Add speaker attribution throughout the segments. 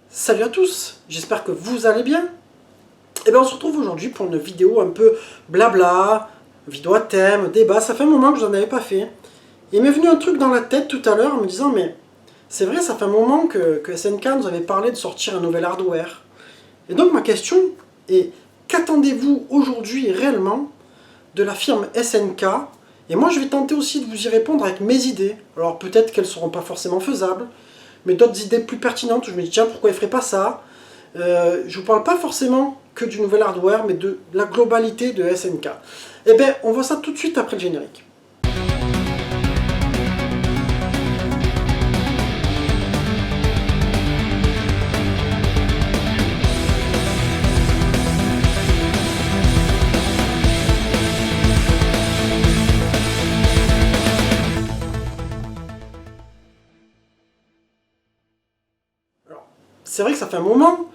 Speaker 1: Salut à tous, j'espère que vous allez bien. Et bien on se retrouve aujourd'hui pour une vidéo un peu blabla, vidéo à thème, débat, ça fait un moment que je n'en avais pas fait. Il m'est venu un truc dans la tête tout à l'heure en me disant mais c'est vrai ça fait un moment que SNK nous avait parlé de sortir un nouvel hardware. Et donc ma question est qu'attendez-vous aujourd'hui réellement de la firme SNK? Et moi je vais tenter aussi de vous y répondre avec mes idées. Alors peut-être qu'elles ne seront pas forcément faisables, mais d'autres idées plus pertinentes où je me dis tiens pourquoi ils ne feraient pas ça. Je ne vous parle pas forcément que du nouvel hardware, mais de la globalité de SNK. Eh bien, on voit ça tout de suite après le générique. C'est vrai que ça fait un moment,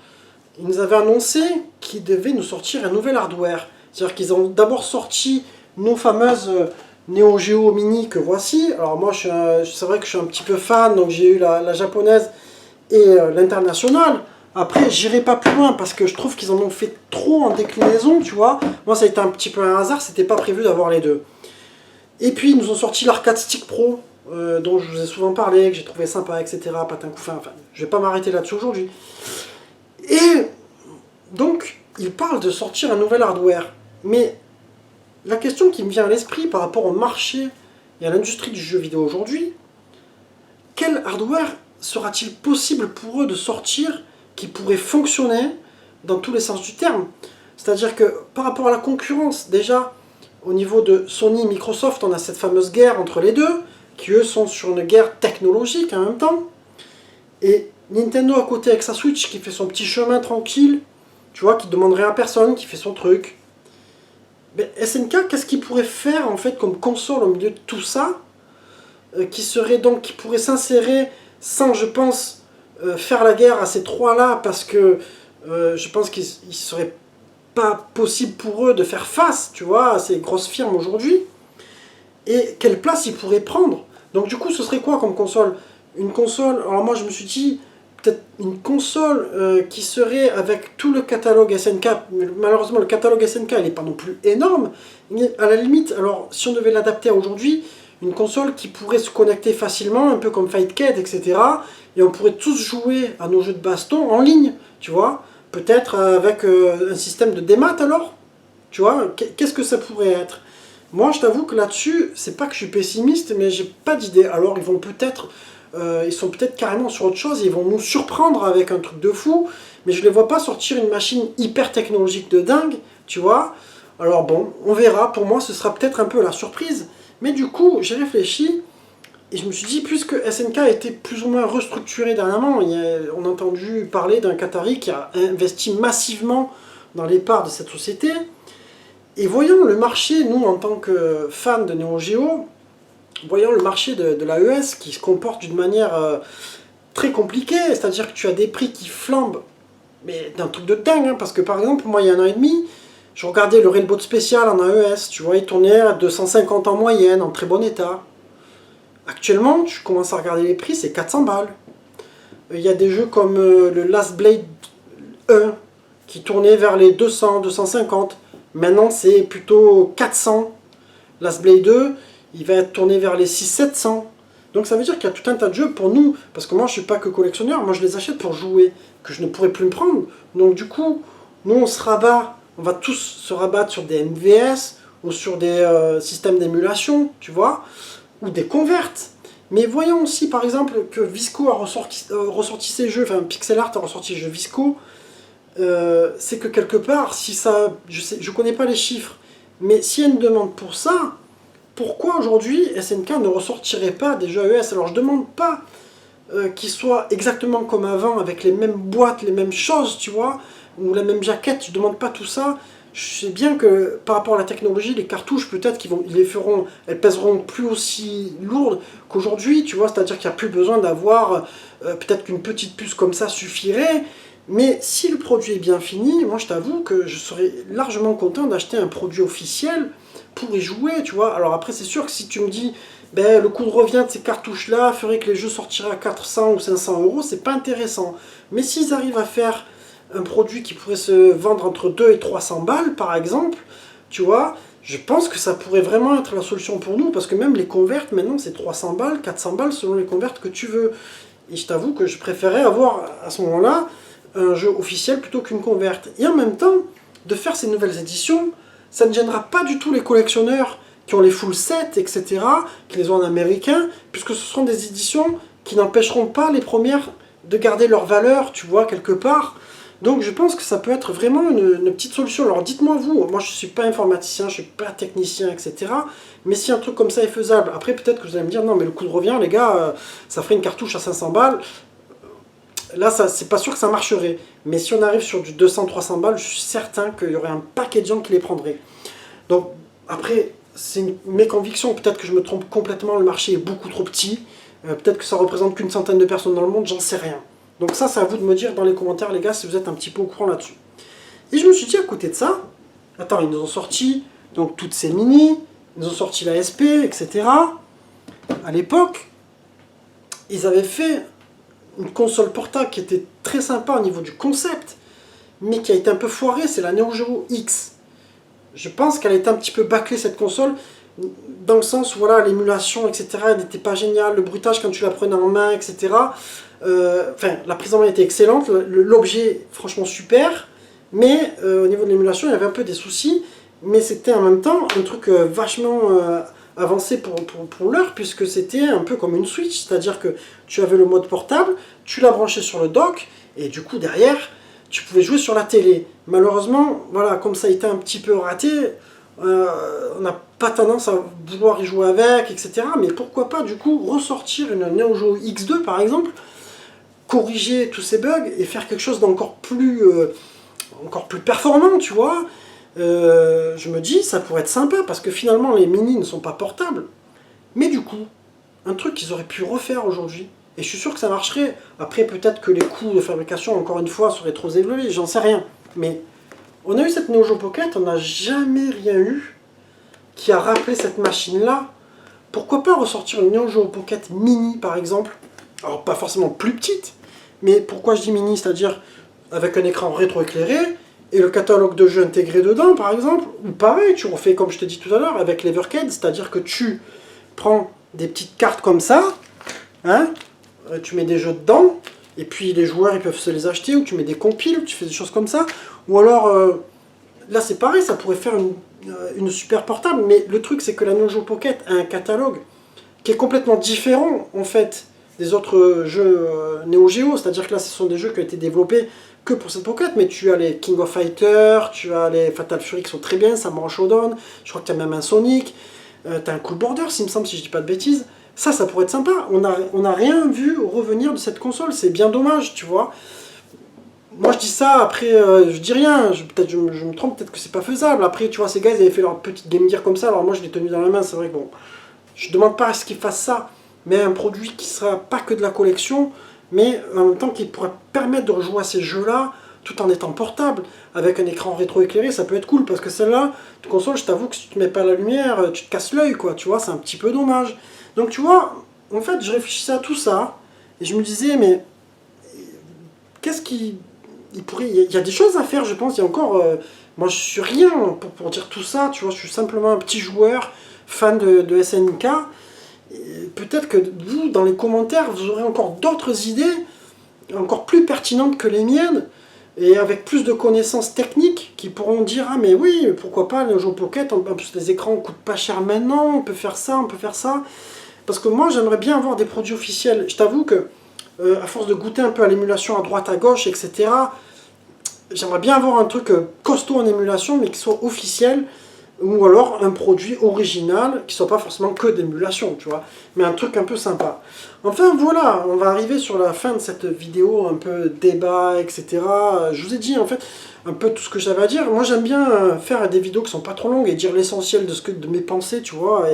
Speaker 1: ils nous avaient annoncé qu'ils devaient nous sortir un nouvel hardware. C'est-à-dire qu'ils ont d'abord sorti nos fameuses Neo Geo Mini que voici. Alors moi, c'est vrai que je suis un petit peu fan, donc j'ai eu la japonaise et l'internationale. Après, j'irai pas plus loin parce que je trouve qu'ils en ont fait trop en déclinaison, tu vois. Moi, ça a été un petit peu un hasard, c'était pas prévu d'avoir les deux. Et puis, ils nous ont sorti l'Arcade Stick Pro, dont je vous ai souvent parlé, que j'ai trouvé sympa, etc. Patin couffin, enfin, je vais pas m'arrêter là-dessus aujourd'hui. Et donc, ils parlent de sortir un nouvel hardware. Mais la question qui me vient à l'esprit par rapport au marché et à l'industrie du jeu vidéo aujourd'hui, quel hardware sera-t-il possible pour eux de sortir qui pourrait fonctionner dans tous les sens du terme? C'est-à-dire que par rapport à la concurrence, déjà, au niveau de Sony et Microsoft, on a cette fameuse guerre entre les deux, qui eux sont sur une guerre technologique en même temps. Et Nintendo à côté avec sa Switch qui fait son petit chemin tranquille, tu vois, qui ne demande rien à personne, qui fait son truc. Mais SNK, qu'est-ce qu'il pourrait faire en fait comme console au milieu de tout ça, qui pourrait s'insérer sans, je pense, faire la guerre à ces trois-là, parce que je pense qu'il ne serait pas possible pour eux de faire face, tu vois, à ces grosses firmes aujourd'hui. Et quelle place ils pourraient prendre? Donc du coup, ce serait quoi comme console? Une console, alors moi je me suis dit, peut-être une console qui serait avec tout le catalogue SNK. Malheureusement, le catalogue SNK, il n'est pas non plus énorme. Mais à la limite, alors si on devait l'adapter à aujourd'hui, une console qui pourrait se connecter facilement, un peu comme Fightcade, etc. Et on pourrait tous jouer à nos jeux de baston en ligne, tu vois. Peut-être avec un système de démat alors, tu vois. Qu'est-ce que ça pourrait être? Moi, je t'avoue que là-dessus, c'est pas que je suis pessimiste, mais j'ai pas d'idée. Alors, ils sont peut-être carrément sur autre chose, ils vont nous surprendre avec un truc de fou, mais je les vois pas sortir une machine hyper technologique de dingue, tu vois. Alors bon, on verra, pour moi ce sera peut-être un peu la surprise, mais du coup j'ai réfléchi, et je me suis dit, puisque SNK a été plus ou moins restructuré dernièrement, on a entendu parler d'un Qatari qui a investi massivement dans les parts de cette société, et voyons le marché, nous en tant que fans de Neo Geo, voyons le marché de l'AES qui se comporte d'une manière très compliquée, c'est-à-dire que tu as des prix qui flambent, mais d'un truc de dingue, hein, parce que par exemple, moi il y a un an et demi, je regardais le Railboat spécial en AES, tu vois, il tournait à 250 en moyenne, en très bon état. Actuellement, tu commences à regarder les prix, c'est 400 balles. Il y a des jeux comme le Last Blade 1 qui tournait vers les 200, 250. Maintenant, c'est plutôt 400. Last Blade 2, il va être tourné vers les 600-700. Donc ça veut dire qu'il y a tout un tas de jeux pour nous, parce que moi je suis pas que collectionneur, moi je les achète pour jouer, que je ne pourrais plus me prendre. Donc du coup, nous on va tous se rabattre sur des MVS, ou sur des systèmes d'émulation, tu vois, ou des converts. Mais voyons aussi par exemple que Visco a ressorti ses jeux, enfin Pixel Art a ressorti les jeux Visco, c'est que quelque part, si ça, je connais pas les chiffres, mais s'il y a une demande pour ça, pourquoi aujourd'hui SNK ne ressortirait pas des jeux AES? Alors je demande pas qu'ils soient exactement comme avant, avec les mêmes boîtes, les mêmes choses, tu vois, ou la même jaquette, je demande pas tout ça. Je sais bien que par rapport à la technologie, les cartouches, peut-être elles pèseront plus aussi lourdes qu'aujourd'hui, tu vois, c'est-à-dire qu'il n'y a plus besoin d'avoir, peut-être qu'une petite puce comme ça suffirait, mais si le produit est bien fini, moi je t'avoue que je serais largement content d'acheter un produit officiel pour y jouer, tu vois. Alors après c'est sûr que si tu me dis ben, le coût de revient de ces cartouches-là ferait que les jeux sortiraient à 400 ou 500 euros, c'est pas intéressant. Mais s'ils arrivent à faire un produit qui pourrait se vendre entre 2 et 300 balles, par exemple, tu vois, je pense que ça pourrait vraiment être la solution pour nous, parce que même les converts, maintenant, c'est 300 balles, 400 balles, selon les converts que tu veux. Et je t'avoue que je préférais avoir, à ce moment-là, un jeu officiel plutôt qu'une converte. Et en même temps, de faire ces nouvelles éditions, ça ne gênera pas du tout les collectionneurs qui ont les full sets, etc., qui les ont en américain, puisque ce seront des éditions qui n'empêcheront pas les premières de garder leur valeur, tu vois, quelque part. Donc je pense que ça peut être vraiment une petite solution. Alors dites-moi vous, moi je ne suis pas informaticien, je ne suis pas technicien, etc. Mais si un truc comme ça est faisable, après peut-être que vous allez me dire, non mais le coût de revient, les gars, ça ferait une cartouche à 500 balles. Là, c'est pas sûr que ça marcherait. Mais si on arrive sur du 200-300 balles, je suis certain qu'il y aurait un paquet de gens qui les prendraient. Donc après, c'est mes convictions, peut-être que je me trompe complètement, le marché est beaucoup trop petit. Peut-être que ça représente qu'une centaine de personnes dans le monde, j'en sais rien. Donc ça, c'est à vous de me dire dans les commentaires, les gars, si vous êtes un petit peu au courant là-dessus. Et je me suis dit, à côté de ça, attends, ils nous ont sorti donc toutes ces mini, ils nous ont sorti la SP, etc. À l'époque, ils avaient fait une console portable qui était très sympa au niveau du concept, mais qui a été un peu foirée, c'est la Neo Geo X. Je pense qu'elle a été un petit peu bâclée, cette console, dans le sens où voilà, l'émulation, etc., elle n'était pas géniale, le bruitage quand tu la prenais en main, etc. Enfin, la prise en main était excellente, l'objet, franchement, super, mais au niveau de l'émulation, il y avait un peu des soucis, mais c'était en même temps un truc vachement avancé pour l'heure, puisque c'était un peu comme une Switch, c'est-à-dire que tu avais le mode portable, tu l'as branché sur le dock, et du coup, derrière, tu pouvais jouer sur la télé. Malheureusement, voilà, comme ça a été un petit peu raté, on n'a pas tendance à vouloir y jouer avec, etc. Mais pourquoi pas, du coup, ressortir une Neo Geo X2, par exemple, corriger tous ces bugs et faire quelque chose d'encore plus performant, tu vois. Je me dis, ça pourrait être sympa, parce que finalement, les mini ne sont pas portables. Mais du coup, un truc qu'ils auraient pu refaire aujourd'hui, et je suis sûr que ça marcherait. Après, peut-être que les coûts de fabrication, encore une fois, seraient trop élevés, j'en sais rien. Mais on a eu cette Neo Geo Pocket, on n'a jamais rien eu qui a rappelé cette machine-là. Pourquoi pas ressortir une Neo Geo Pocket mini, par exemple? Alors, pas forcément plus petite, mais pourquoi je dis mini? C'est-à-dire avec un écran rétroéclairé, et le catalogue de jeux intégré dedans, par exemple. Ou pareil, tu refais comme je t'ai dit tout à l'heure, avec l'Evercade, c'est-à-dire que tu prends des petites cartes comme ça, hein, tu mets des jeux dedans, et puis les joueurs ils peuvent se les acheter, ou tu mets des compiles, tu fais des choses comme ça. Ou alors, là c'est pareil, ça pourrait faire une super portable, mais le truc c'est que la Neo Geo Pocket a un catalogue qui est complètement différent en fait des autres jeux Neo Geo, c'est-à-dire que là ce sont des jeux qui ont été développés que pour cette Pocket, mais tu as les King of Fighters, tu as les Fatal Fury qui sont très bien, Samurai Shodown, je crois que tu as même un Sonic, tu as un Cool Borders, il me semble, si je dis pas de bêtises. Ça pourrait être sympa. On n'a rien vu revenir de cette console, c'est bien dommage, tu vois. Moi je dis ça, après je dis rien, peut-être je me trompe, peut-être que c'est pas faisable. Après, tu vois, ces gars ils avaient fait leur petite Game Gear comme ça, alors moi je l'ai tenu dans la main, c'est vrai que bon, je demande pas à ce qu'ils fassent ça, mais un produit qui sera pas que de la collection, mais en même temps qui pourrait permettre de rejouer à ces jeux-là tout en étant portable, avec un écran rétroéclairé, ça peut être cool, parce que celle-là, de console, je t'avoue que si tu ne mets pas la lumière, tu te casses l'œil, quoi, tu vois, c'est un petit peu dommage. Donc tu vois, en fait, je réfléchissais à tout ça, et je me disais, mais qu'est-ce qui... Il y a des choses à faire, je pense, il y a encore... moi, je suis rien pour dire tout ça, tu vois, je suis simplement un petit joueur, fan de SNK. Peut-être que vous, dans les commentaires, vous aurez encore d'autres idées, encore plus pertinentes que les miennes, et avec plus de connaissances techniques, qui pourront dire, ah mais oui, pourquoi pas, les jeux Pocket, en plus les écrans coûtent pas cher maintenant, on peut faire ça, on peut faire ça. Parce que moi, j'aimerais bien avoir des produits officiels. Je t'avoue que, à force de goûter un peu à l'émulation à droite, à gauche, etc., j'aimerais bien avoir un truc costaud en émulation, mais qui soit officiel, ou alors un produit original, qui soit pas forcément que d'émulation, tu vois, mais un truc un peu sympa. Enfin voilà, on va arriver sur la fin de cette vidéo, un peu débat, etc. Je vous ai dit en fait un peu tout ce que j'avais à dire. Moi j'aime bien faire des vidéos qui sont pas trop longues et dire l'essentiel de mes pensées, tu vois,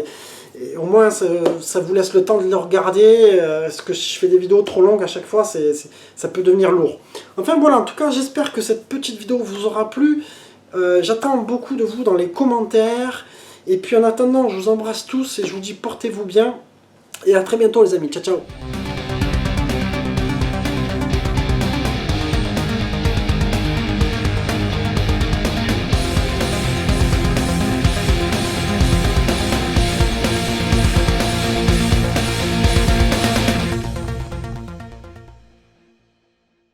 Speaker 1: et au moins ça vous laisse le temps de le regarder, parce que si je fais des vidéos trop longues à chaque fois, ça peut devenir lourd. Enfin voilà, en tout cas j'espère que cette petite vidéo vous aura plu. J'attends beaucoup de vous dans les commentaires. Et puis en attendant, je vous embrasse tous et je vous dis portez-vous bien. Et à très bientôt les amis, ciao ciao.